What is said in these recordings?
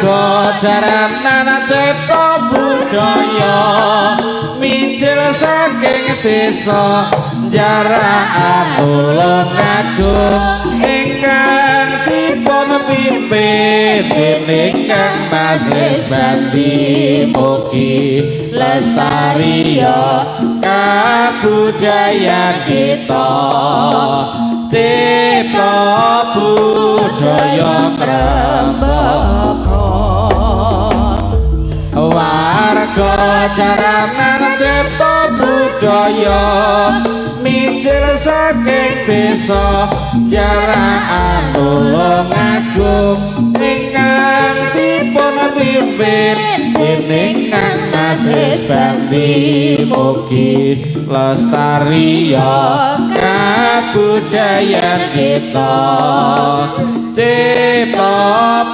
warga jaranan cipta budaya mijil saking desa jaraan Tulungagung ingkang dipun pimpin dening Kang Mas Bandi mugi lestariya kabudayan kita cipta budaya ngrembaka warga jaranan cipta budaya mijil saking desa jaraan Tulungagung ingkang dipun pimpin dening Kang Mas Bandi mugi lestariya kabudayan kita cipta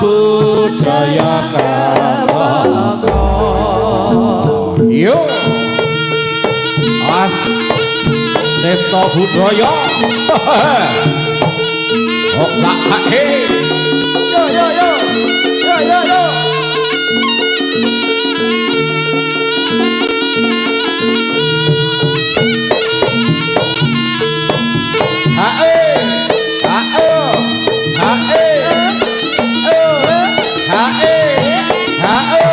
budaya ngrembaka yo cipta budaya oh lak he yo yo yo yo yo yo hae hae hae hae hae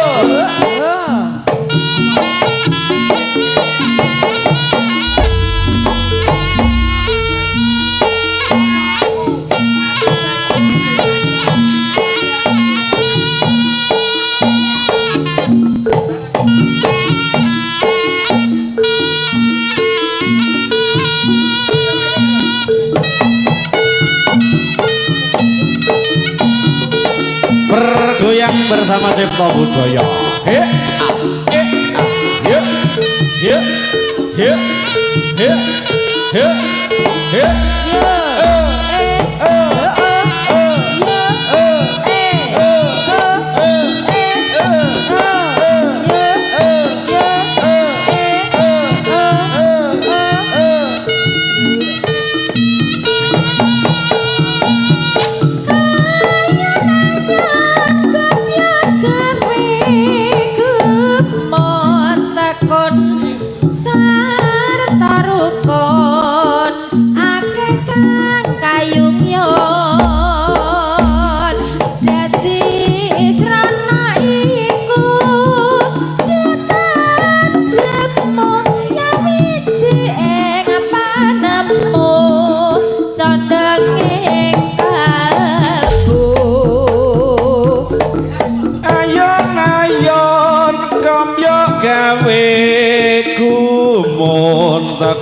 bergoyang bersama cipta budaya he he he he he he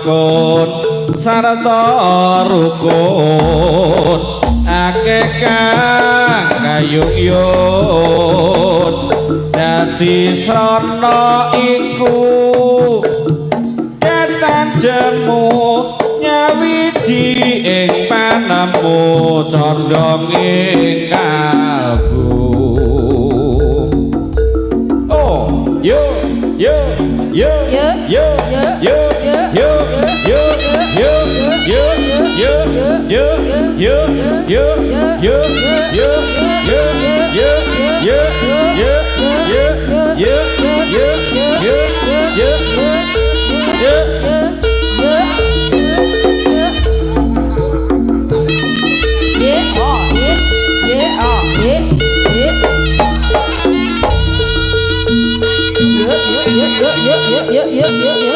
takon sarta rukun akeh kang kayung-yung dadi srana iku ketan jemu nyawiji ing panemu condong ing kalbu oh yo yo yo yo yo yo yo yo yo yo yo yo yo yo yo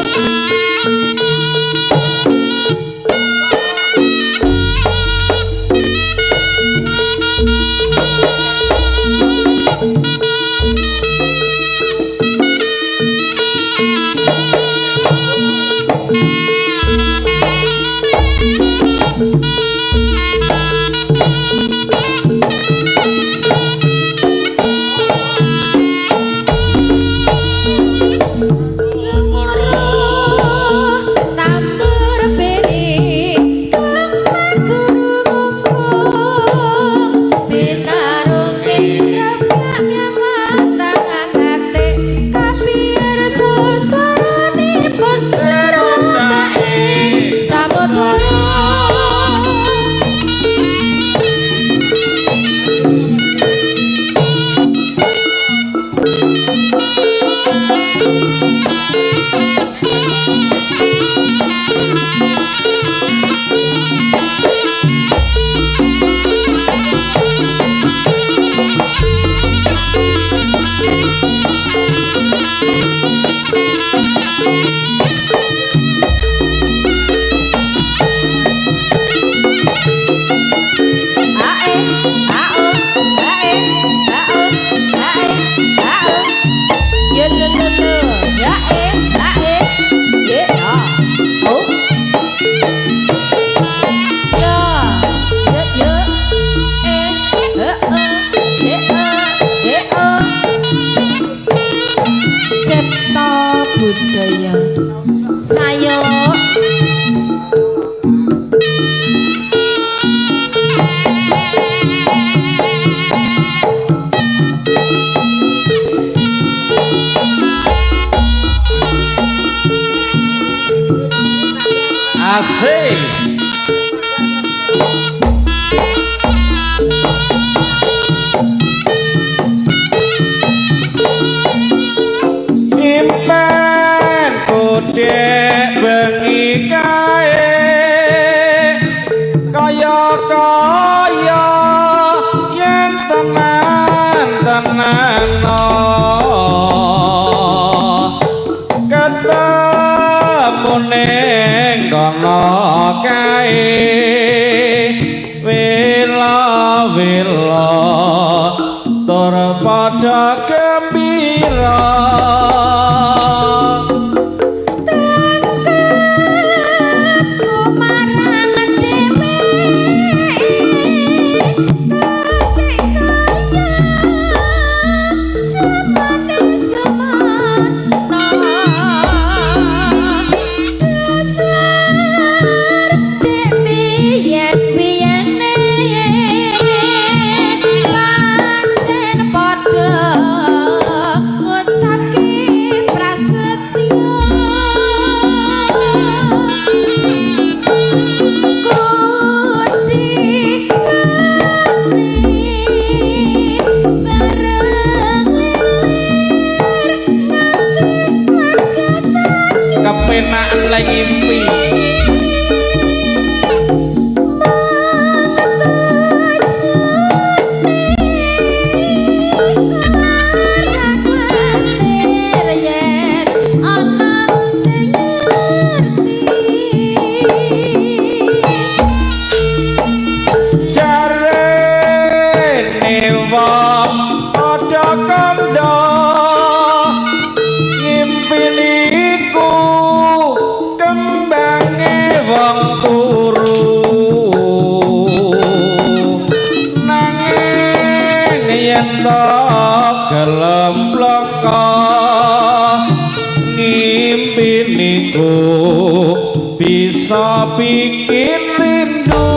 asik impen kodek bengi kae kaya yen tenan ketemu ning kono kae wela-wela tur padha gembira kepenaan lagi ngimpi jarene wong padha kandha ngimpi niku kembange wong turu nanging yen to gelem bloko ngimpi niku bisa bikin rindu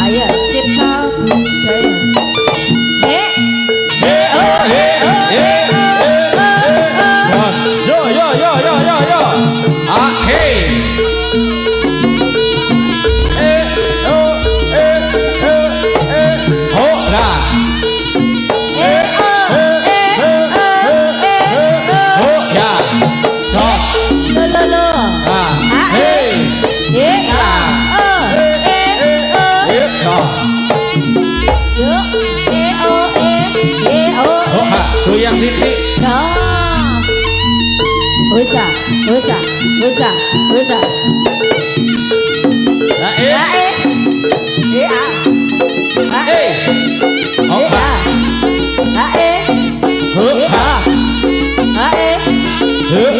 Ayo. Usa, usa, usa. Ae. Ae. A. Ae. Opa. Ae. Ha. Ae.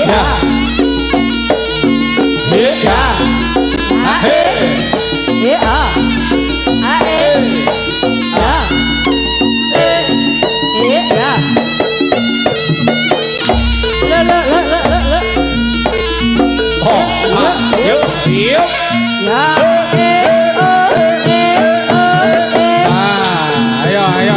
Ha. Ya. Ae. A. Ae. Ya. Ya. Lo. Oh, yuk, yuk. Ya. Ayo. Nah.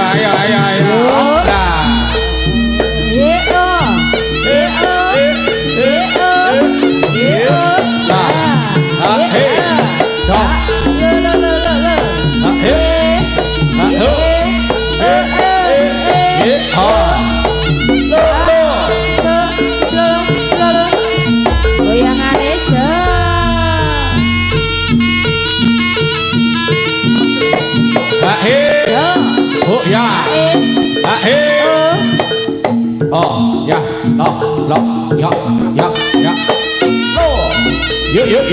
Ya. Oh, ya. Lo. Ya. Lo. Yuk. Yuk.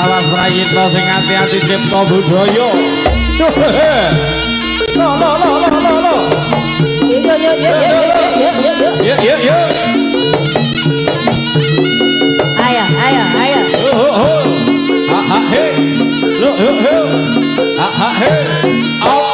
Awas prayitna sing ati-ati cipta budaya. Lo. Yuk. Ayo. He. Lo. He. Out.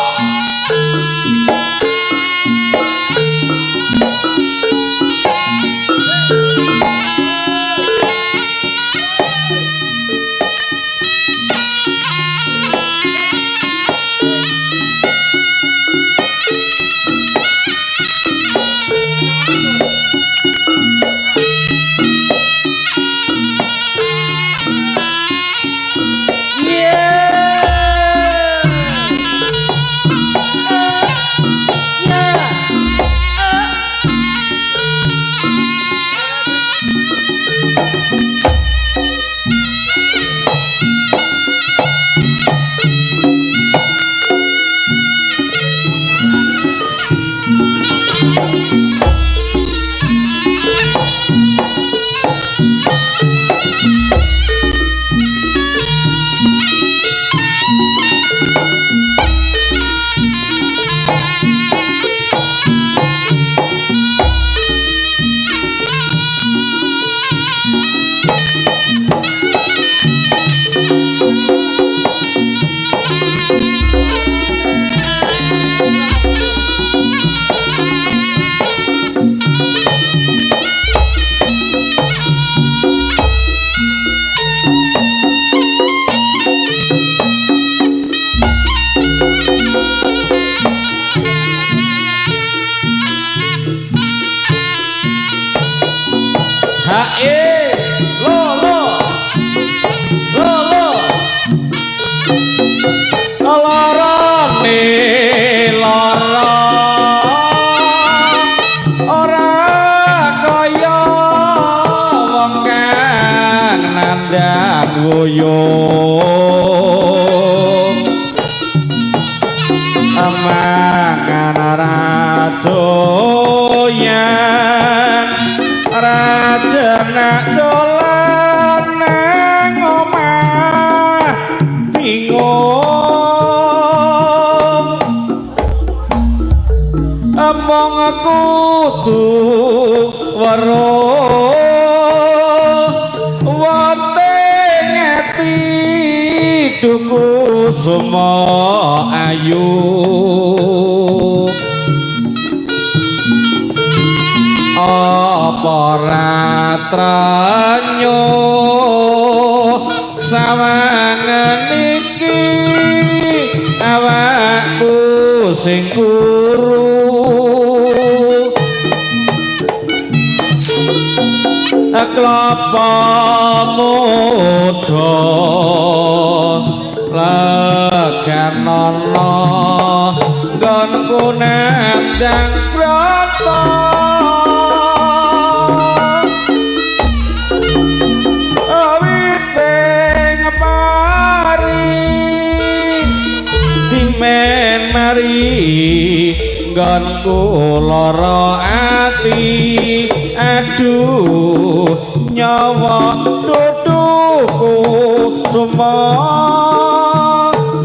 mangan radoyan raja nak dolan kudu weruh wate ngeti duku suma ayu apa ratranyo sawangen iki awakku sing kuru klapa muda leganono nggonku nendang brata awiteng pari dimen mari nggonku lara ati aduh nyawa duduku semua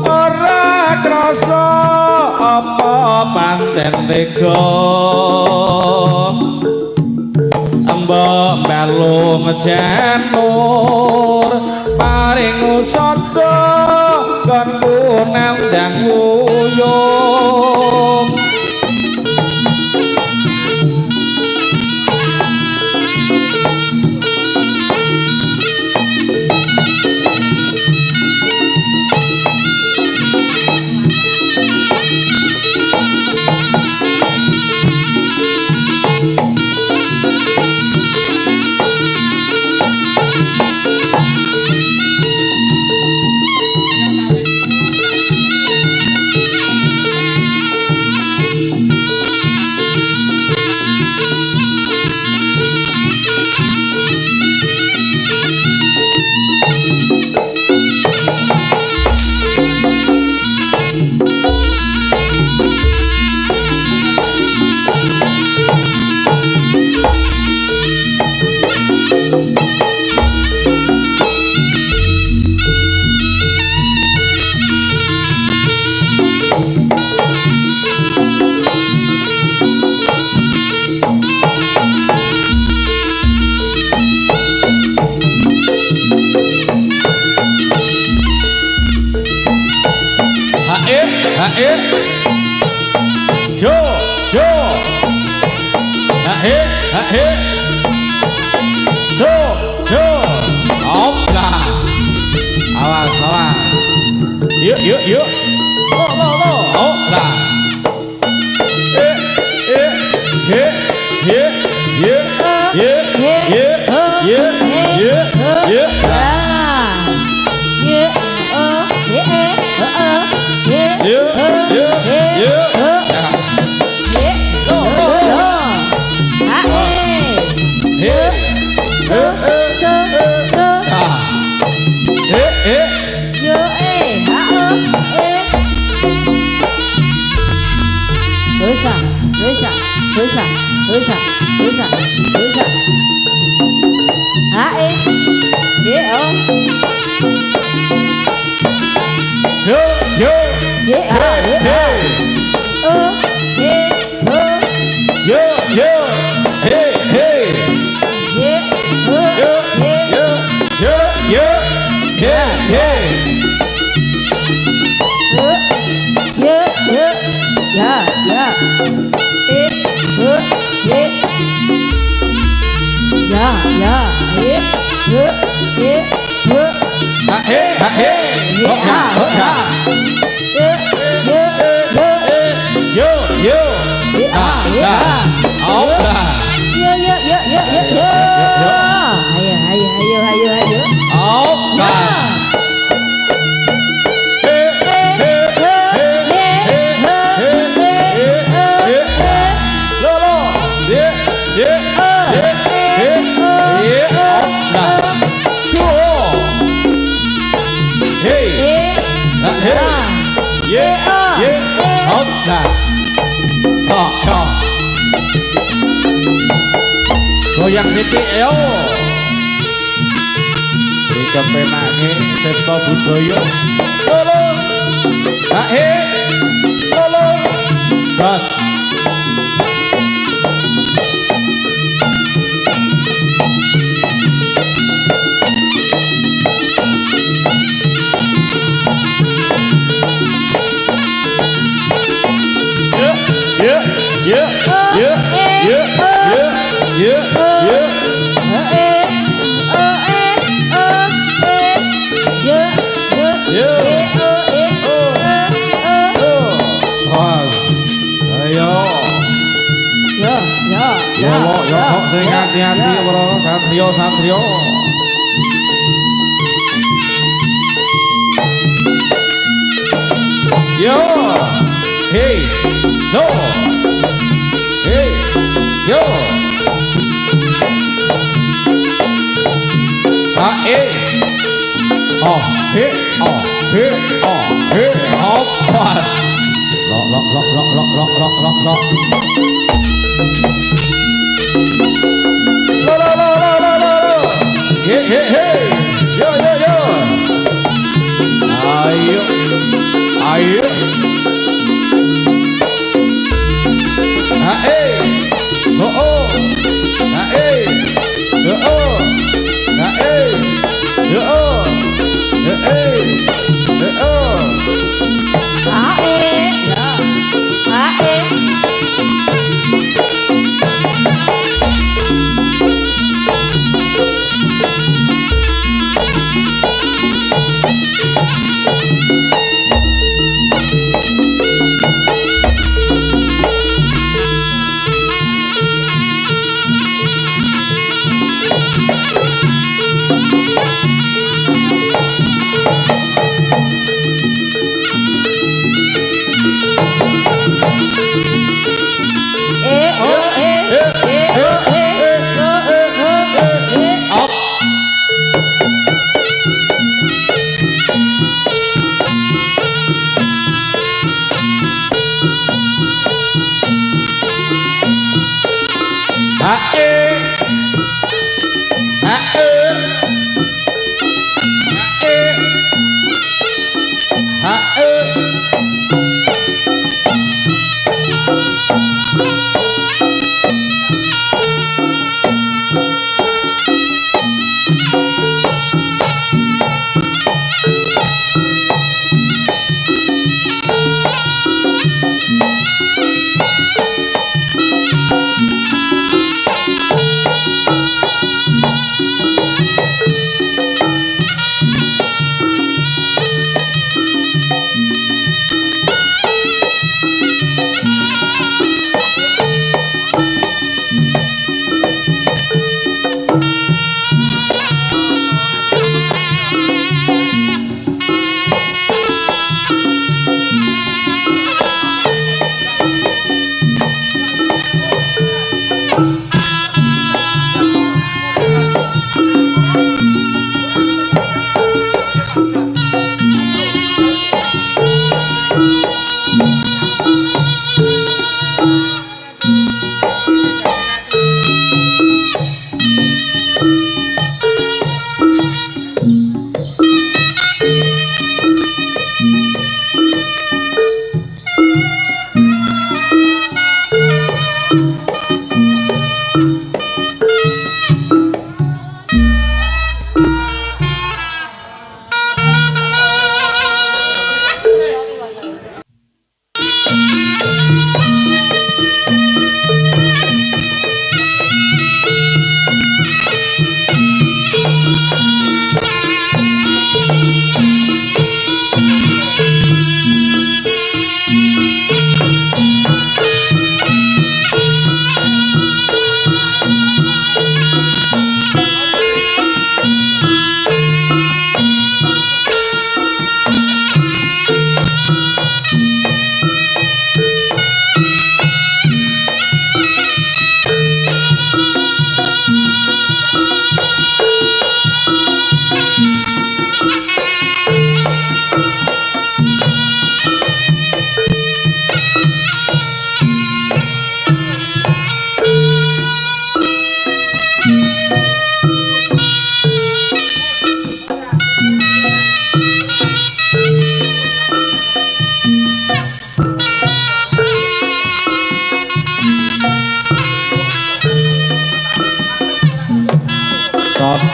ora krasa apa panten tega mbok melu ngejanur paring usada kanku nandang uyung yo yo yo yo opla awas awas yuk yuk yuk lo opla goyang sithik yo iki penake Cipta Budaya lolo gas hati-hati bro, satrio. Yo, hey, no, hey, yo, oh, hey, hop, lock. Hey, yo. Ayo.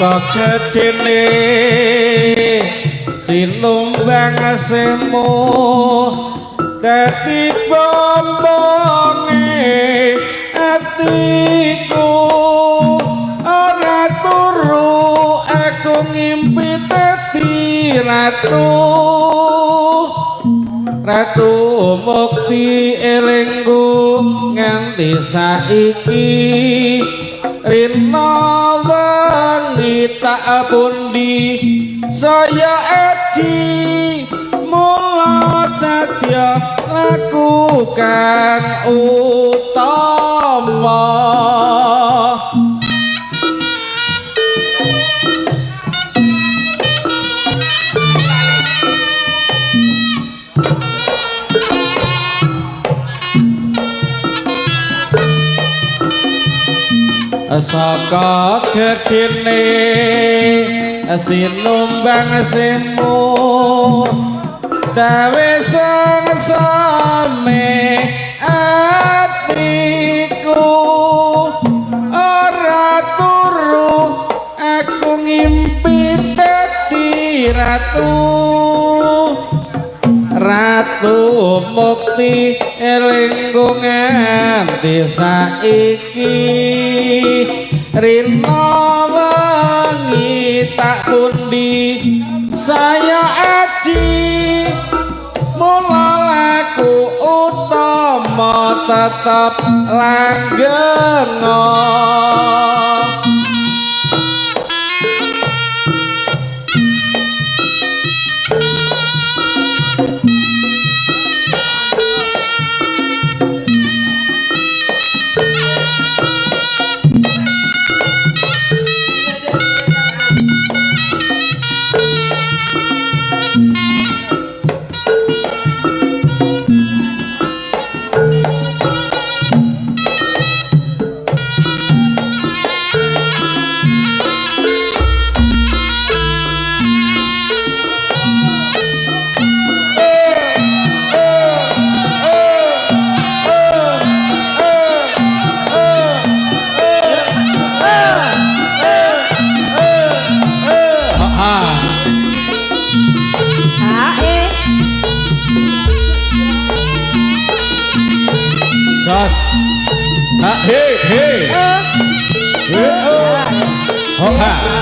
Kegedene sinumbang semu dadi bombonge atiku ora turu aku ngimpi dadi ratu mukti elingku nganti saiki rina wengi tak pundi saya Edi mula dadya laku kang utama saka gedene sinumbang semu dawe sangsame atiku ora turu aku ngimpi dadi ratu mukti elingku nganti saiki rina wengi tak pundi saya Edi mula laku utama tetap langgeng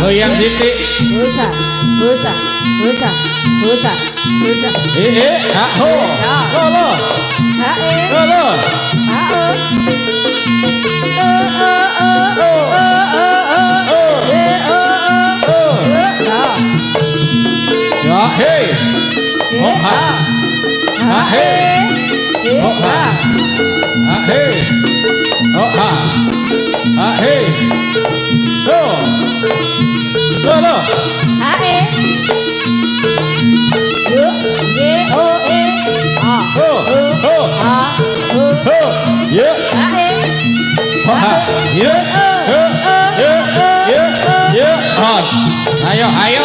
goyang titik busa ho lo ya hey ho ha hey ho ha hey ho ha hey go lo ayo ayo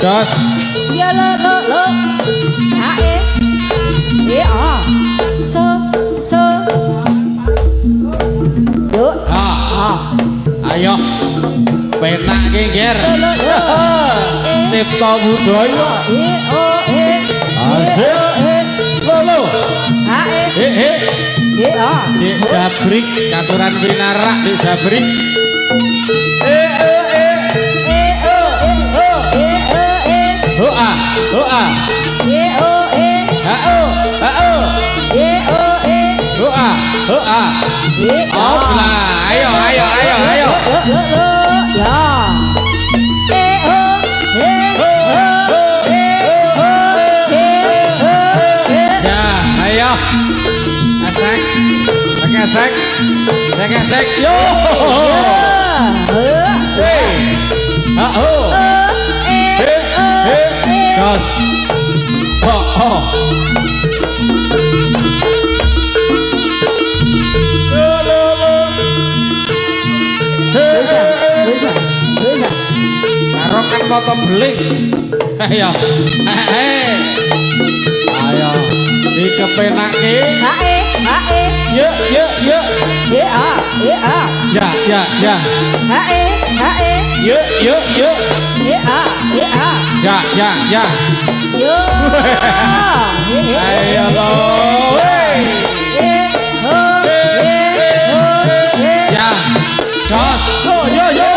Gas. Ya lo. So. Yuk. Ayo. Penak ki, Ger. Cipta budaya. Asik. Lo. Dik Jabrik, katuran winarak Dik Jabrik. Doa. Doa. Ayo. Ya. Ayo. Gesek. Yo. Karokan foto beling. Ayo. Ayo. Dikepenake. Yuk. Ya. Yuk, yuk, yuk. Ya, ya, ya. Yo. Ayo lo. Ya. Cos. Yo, yo, yo.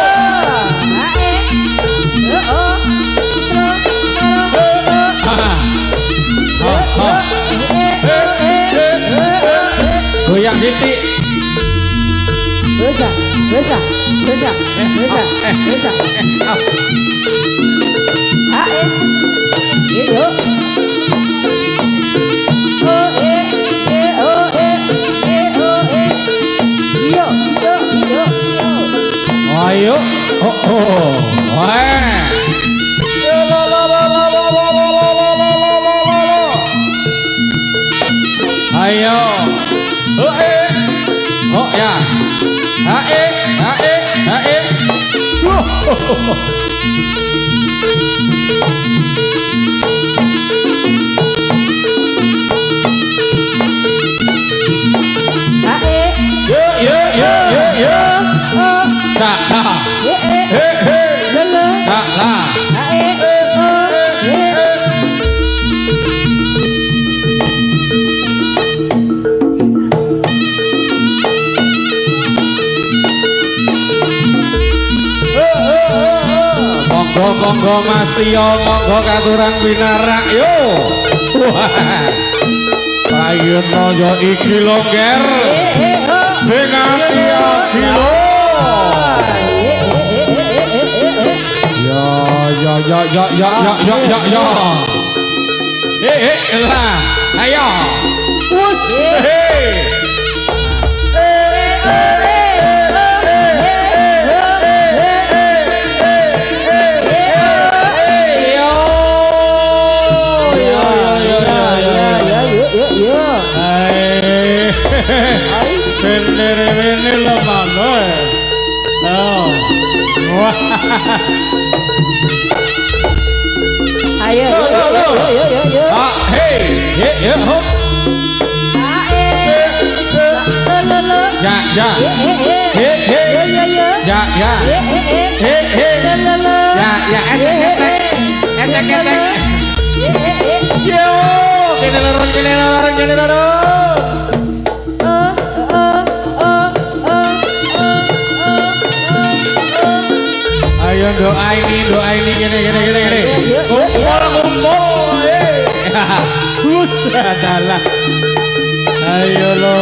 Goyang titik. Bisa. Yuk. Ayo. Oh. Wah. Ayo. Oh ya. Hae. Yo. Nah. Monggo Mas Tio, monggo katuran pinarak yo. Payun yo iki longger. Sing ati lo. Ya. Lah. Ayo. Wus. Bener-bener lemah loh. Ayo. Hey, hop. Ya. Yo, kene lorong. Ayo doa ini gini. Kumpul. Terus adalah. Ayo lo.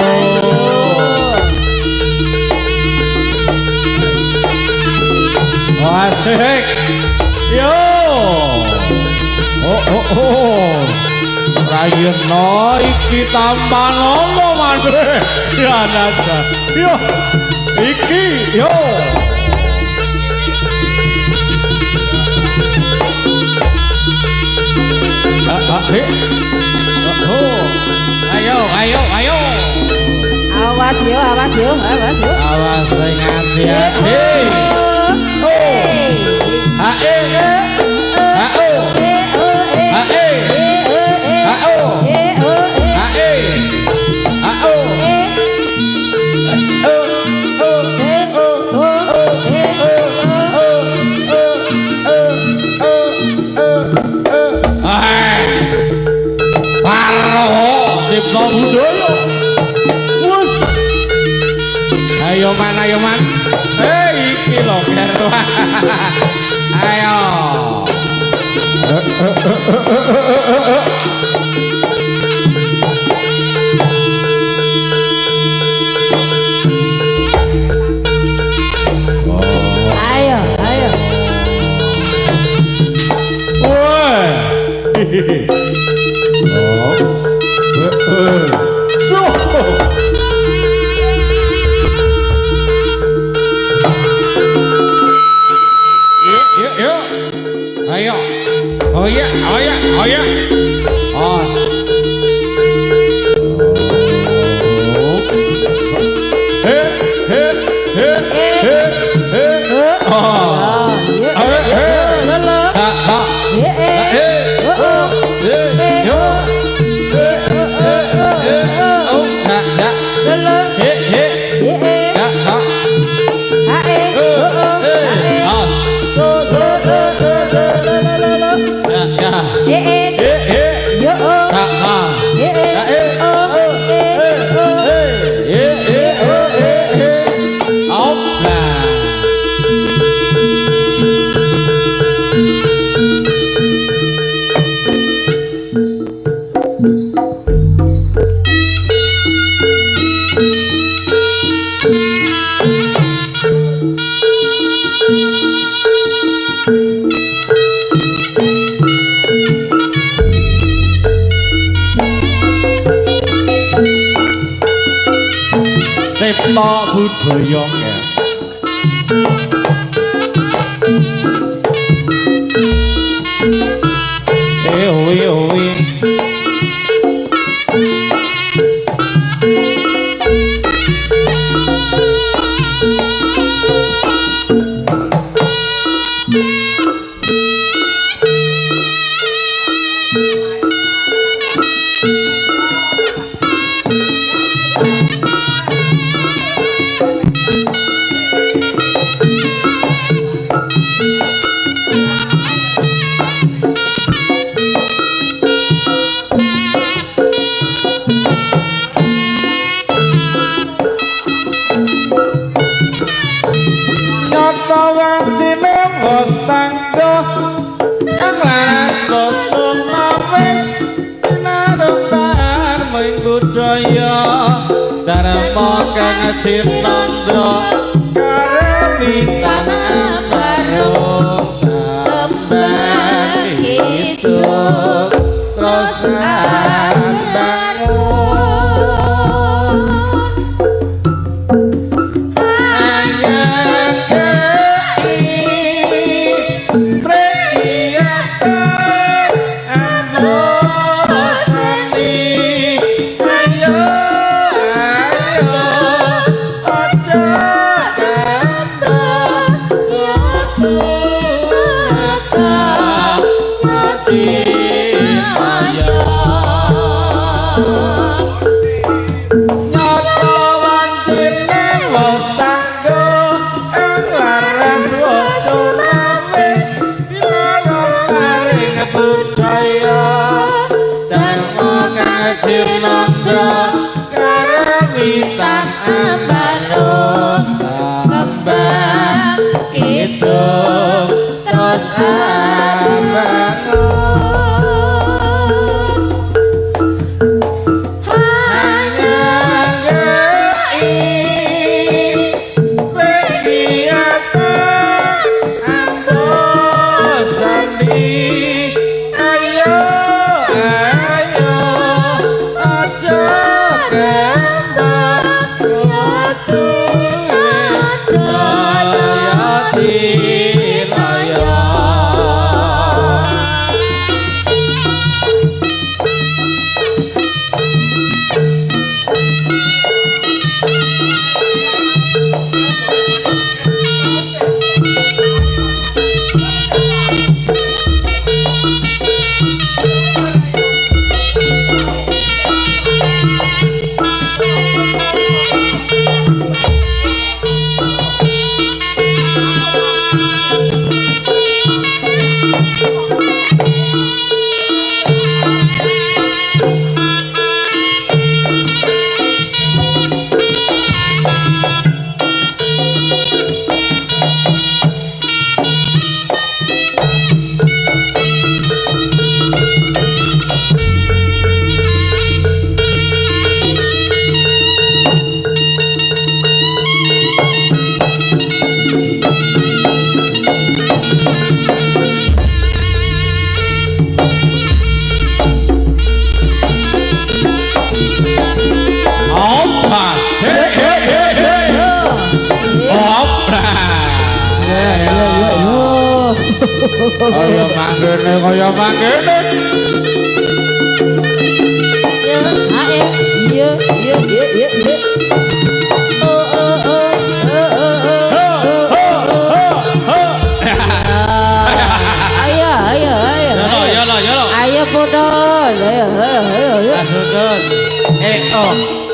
Asik. Yo. Oh. Rayana iki tambah nono maneh. Ya nada. Yo. Iki yo. Ayo. Awas yo. Awas hati-hati. Ayo man. Iki lho karo. Ayo. Ayo. Woi. Ayo. Oh ya. Tepok budaya ya. Owi. Cinandra karamitan barung kembang itu terus bangun hanya kei prekiatan ambos seni ayo Cinandra karamitan barung kembang itu terus bangun hanya kei prekiatan ambos seni ayo kaya manggene Iya. Ayo. Ayo, Putun. Ayo. oh